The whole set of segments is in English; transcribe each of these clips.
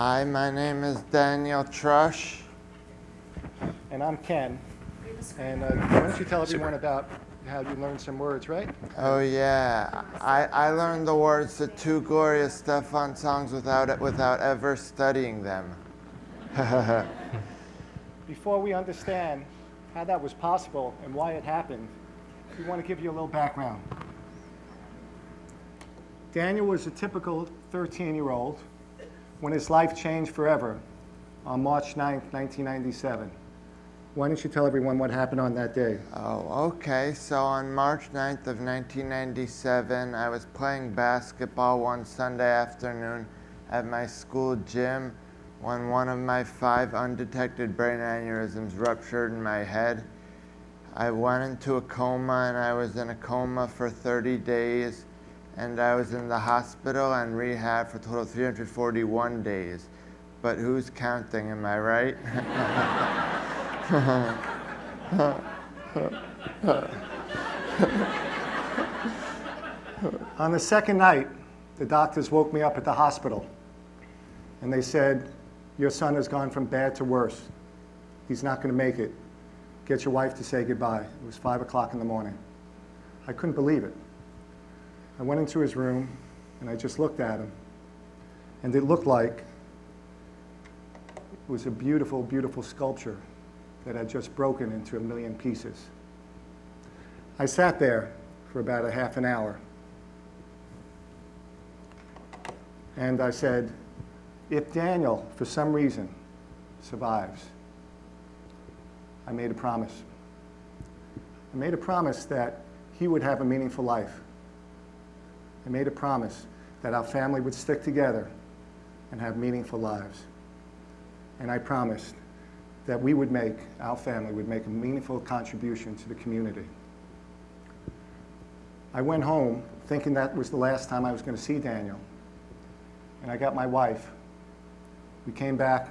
Hi, my name is Daniel Trush. And I'm Ken. And why don't you tell everyone about how you learned some words, right? Oh yeah, I learned the words to two glorious Stefan songs without ever studying them. Before we understand how that was possible and why it happened, we want to give you a little background. Daniel was a typical 13-year-old when his life changed forever on March 9th, 1997. Why don't you tell everyone what happened on that day? Oh, okay. So on March 9th of 1997, I was playing basketball one Sunday afternoon at my school gym when one of my 5 undetected brain aneurysms ruptured in my head. I went into a coma, and I was in a coma for 30 days, and I was in the hospital and rehab for a total of 341 days. But who's counting, am I right? On the second night, the doctors woke me up at the hospital, and they said, your son has gone from bad to worse. He's not going to make it. Get your wife to say goodbye. It was 5 o'clock in the morning. I couldn't believe it. I went into his room, and I just looked at him, and it looked like it was a beautiful, beautiful sculpture that had just broken into a million pieces. I sat there for about a half an hour, and I said, if Daniel, for some reason, survives, I made a promise. I made a promise that he would have a meaningful life. I made a promise that our family would stick together and have meaningful lives. And I promised that our family would make a meaningful contribution to the community. I went home thinking that was the last time I was going to see Daniel. And I got my wife. We came back.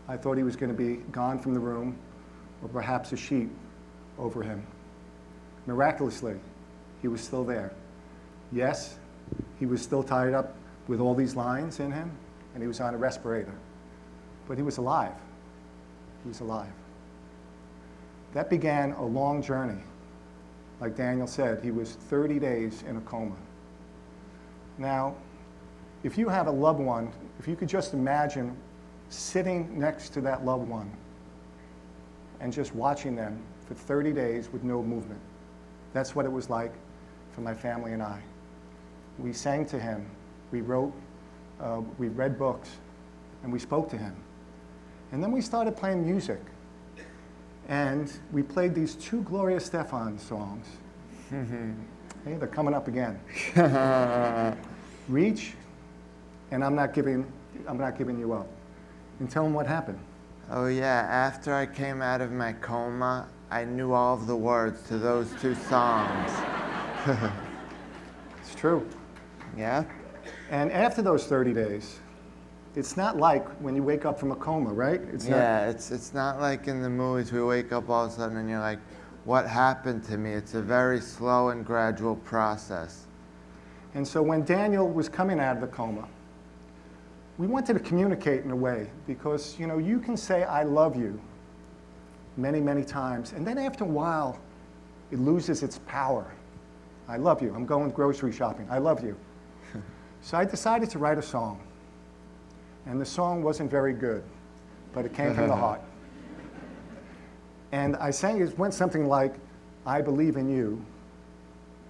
I thought he was going to be gone from the room, or perhaps a sheet over him. Miraculously, he was still there. Yes, he was still tied up with all these lines in him, and he was on a respirator. But he was alive. He was alive. That began a long journey. Like Daniel said, he was 30 days in a coma. Now, if you have a loved one, if you could just imagine sitting next to that loved one and just watching them for 30 days with no movement. That's what it was like for my family and I. We sang to him, we wrote, we read books, and we spoke to him. And then we started playing music. And we played these 2 Gloria Estefan songs. Hey, they're coming up again. Reach, and I'm not giving you up. And tell them what happened. Oh yeah, after I came out of my coma, I knew all of the words to those 2 songs. It's true. Yeah? And after those 30 days, it's not like when you wake up from a coma, right? It's not like in the movies we wake up all of a sudden and you're like, what happened to me? It's a very slow and gradual process. And so when Daniel was coming out of the coma, we wanted to communicate in a way because, you can say, I love you many, many times. And then after a while, it loses its power. I love you. I'm going grocery shopping. I love you. So I decided to write a song. And the song wasn't very good, but it came from the heart. And I sang, it went something like, I believe in you.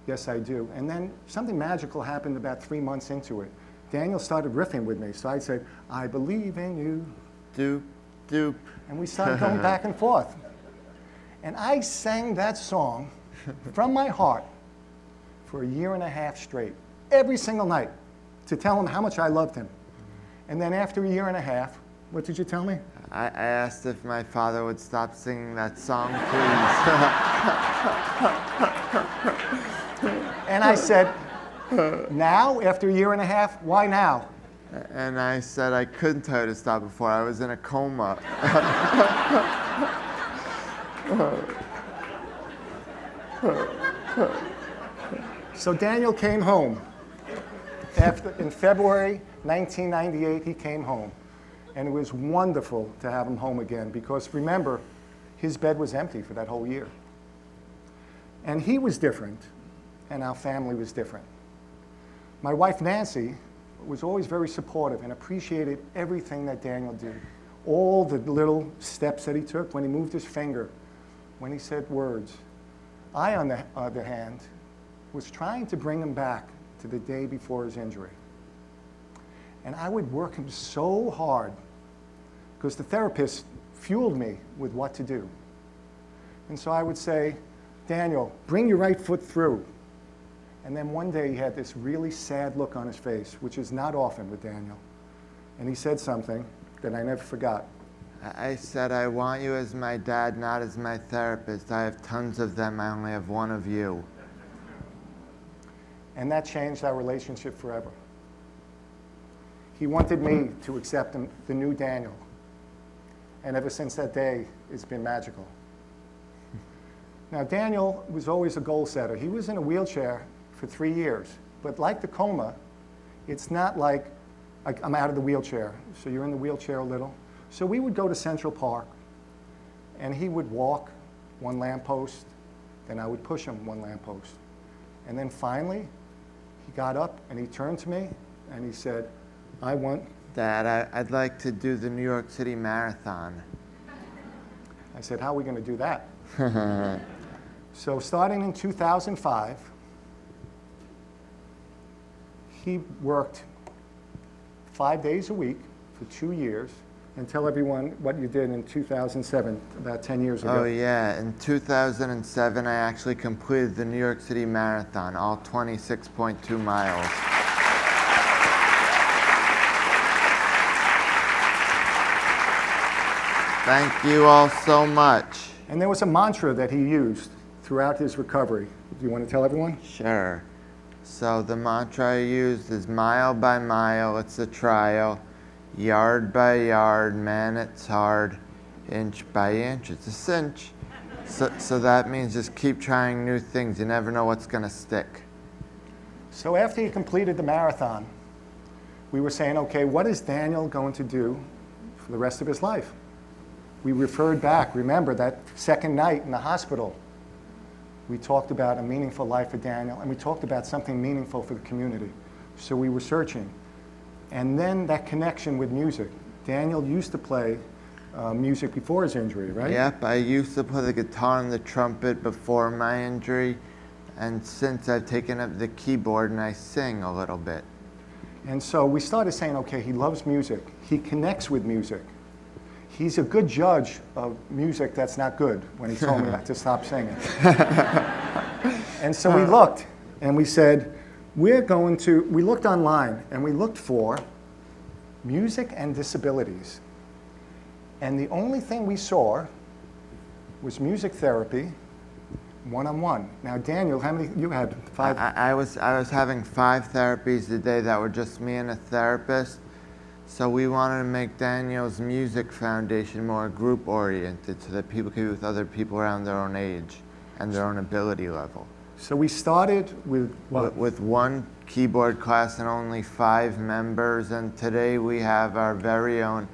Yes, I do. And then something magical happened about 3 months into it. Daniel started riffing with me. So I said, I believe in you. Doop, doop. And we started going back and forth. And I sang that song from my heart for 1.5 years straight, every single night, to tell him how much I loved him. And then after 1.5 years, what did you tell me? I asked if my father would stop singing that song, please. And I said, now, after 1.5 years, why now? And I said I couldn't tell you to stop before. I was in a coma. So Daniel came home. In February 1998, he came home. And it was wonderful to have him home again because remember, his bed was empty for that whole year. And he was different, and our family was different. My wife, Nancy, was always very supportive and appreciated everything that Daniel did. All the little steps that he took, when he moved his finger, when he said words. I, on the other hand, was trying to bring him back to the day before his injury. And I would work him so hard because the therapist fueled me with what to do. And so I would say, Daniel, bring your right foot through. And then one day he had this really sad look on his face, which is not often with Daniel. And he said something that I never forgot. I said, I want you as my dad, not as my therapist. I have tons of them. I only have one of you. And that changed our relationship forever. He wanted me to accept him, the new Daniel. And ever since that day, it's been magical. Now, Daniel was always a goal setter. He was in a wheelchair for 3 years. But like the coma, it's not like I'm out of the wheelchair, so you're in the wheelchair a little. So we would go to Central Park, and he would walk one lamppost, then I would push him one lamppost. And then finally, he got up and he turned to me and he said, I want... Dad, I'd like to do the New York City Marathon. I said, how are we going to do that? So starting in 2005, he worked 5 days a week for 2 years. And tell everyone what you did in 2007, about 10 years ago. Oh yeah, in 2007 I actually completed the New York City Marathon, all 26.2 miles. Thank you all so much. And there was a mantra that he used throughout his recovery. Do you want to tell everyone? Sure. So the mantra I used is mile by mile, it's a trial. Yard by yard, man, it's hard. Inch by inch, it's a cinch. So that means just keep trying new things. You never know what's going to stick. So after he completed the marathon, we were saying, okay, what is Daniel going to do for the rest of his life? We referred back, remember that second night in the hospital, we talked about a meaningful life for Daniel, and we talked about something meaningful for the community. So we were searching. And then that connection with music. Daniel used to play music before his injury, right? Yep, I used to play the guitar and the trumpet before my injury, and since I've taken up the keyboard and I sing a little bit. And so we started saying, okay, he loves music. He connects with music. He's a good judge of music that's not good when he told me to stop singing. And so we looked and we said, we looked online and we looked for music and disabilities. And the only thing we saw was music therapy, one-on-one. Now, Daniel, how many, you had 5? I was having 5 therapies a day that were just me and a therapist. So we wanted to make Daniel's Music Foundation more group-oriented so that people could be with other people around their own age and their own ability level. So we started with what? With 1 keyboard class and only 5 members, and today we have our very own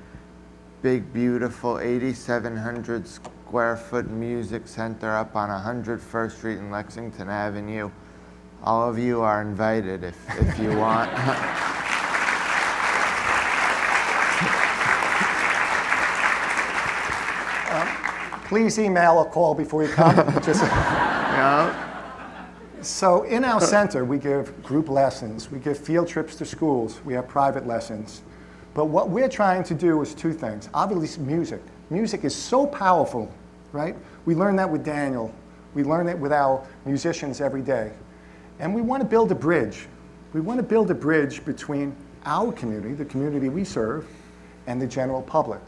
big, beautiful 8,700 square foot music center up on 101st Street in Lexington Avenue. All of you are invited if you want. Please email or call before you come. Yeah. So in our center, we give group lessons. We give field trips to schools. We have private lessons. But what we're trying to do is 2 things. Obviously, music. Music is so powerful, right? We learn that with Daniel. We learn it with our musicians every day. And we want to build a bridge. We want to build a bridge between our community, the community we serve, and the general public.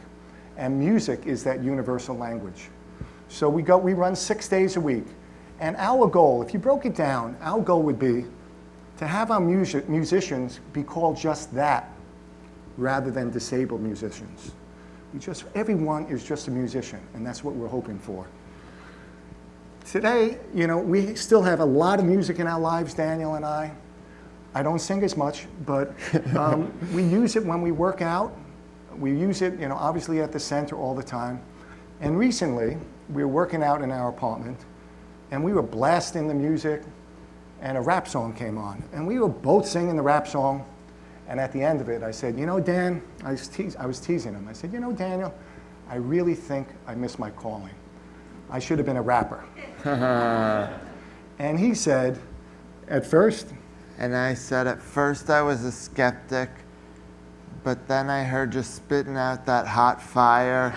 And music is that universal language. So we run 6 days a week. And our goal, if you broke it down, our goal would be to have our musicians be called just that, rather than disabled musicians. Everyone is just a musician, and that's what we're hoping for. Today, we still have a lot of music in our lives, Daniel and I. I don't sing as much, but we use it when we work out. We use it, obviously at the center all the time. And recently, we were working out in our apartment, and we were blasting the music, and a rap song came on. And we were both singing the rap song, and at the end of it, I said, Dan, I was teasing him. I said, Daniel, I really think I missed my calling. I should have been a rapper. And he said, at first, And I said, at first I was a skeptic, but then I heard you spitting out that hot fire,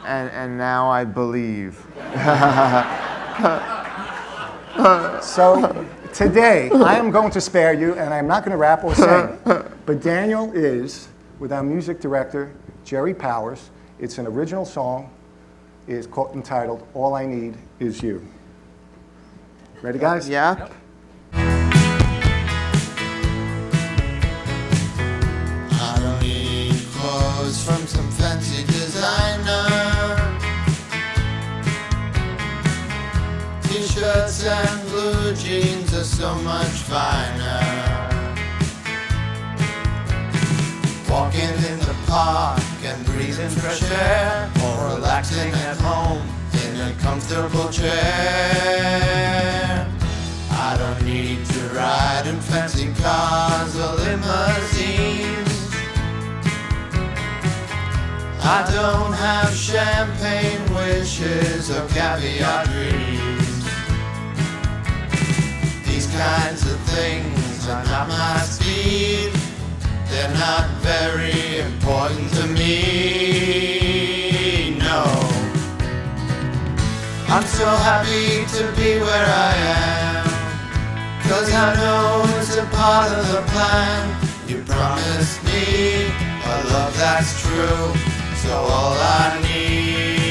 and now I believe. So today, I am going to spare you, and I'm not going to rap or sing. But Daniel is, with our music director, Jerry Powers. It's an original song. It's entitled, All I Need Is You. Ready, guys? Yep. I don't need clothes from some fancy designer. T-shirts and blue jeans are so much finer. Walking in the park and breathing fresh air, or relaxing at home in a comfortable chair. I don't need to ride in fancy cars or limousines. I don't have champagne wishes or caviar dreams. These kinds of things are not my speed. They're not very important to me, no. I'm so happy to be where I am, 'cause I know it's a part of the plan. You promised me a love that's true, so all I need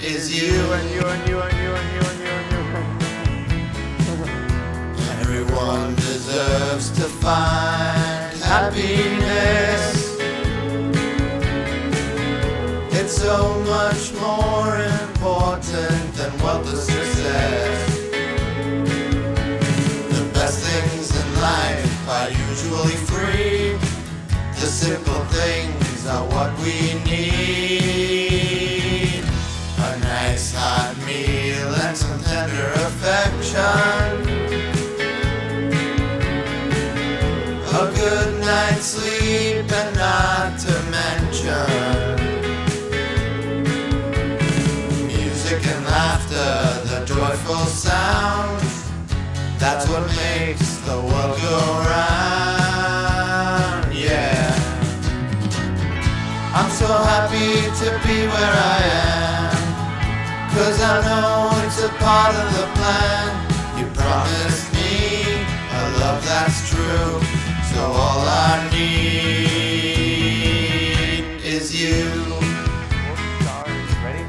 is you and you and you and you and you and you and you. Everyone deserves to find happiness. It's so much more important than wealth or success. The best things in life are usually free. The simple things are what we need. A nice hot meal and some tender affection. A good night's sleep, and not to mention music and laughter, the joyful sounds. That's what makes the world go round, yeah. I'm so happy to be where I am, 'cause I know it's a part of the plan. You promised me a love that's true, so all I need is you. Ready?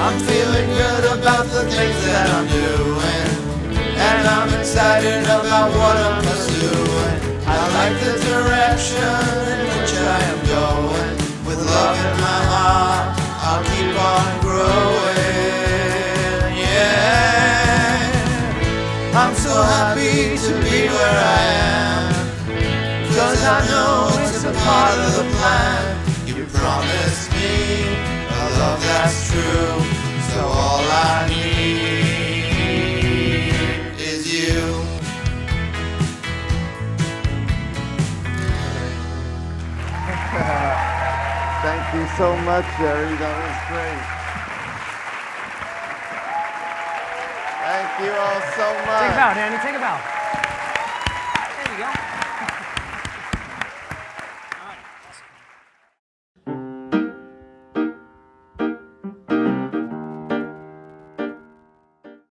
I'm feeling good about the things that I'm doing, and I'm excited about what I'm pursuing. I like the direction in which I am going. With love in my heart, I'll keep on growing, yeah. I'm so happy to be where I am, 'cause I know it's a part of the plan. You promised me a love that's true, so all I need is you. Thank you so much, Jerry. That was great. Thank you all so much. Take a bow, Danny. Take a bow.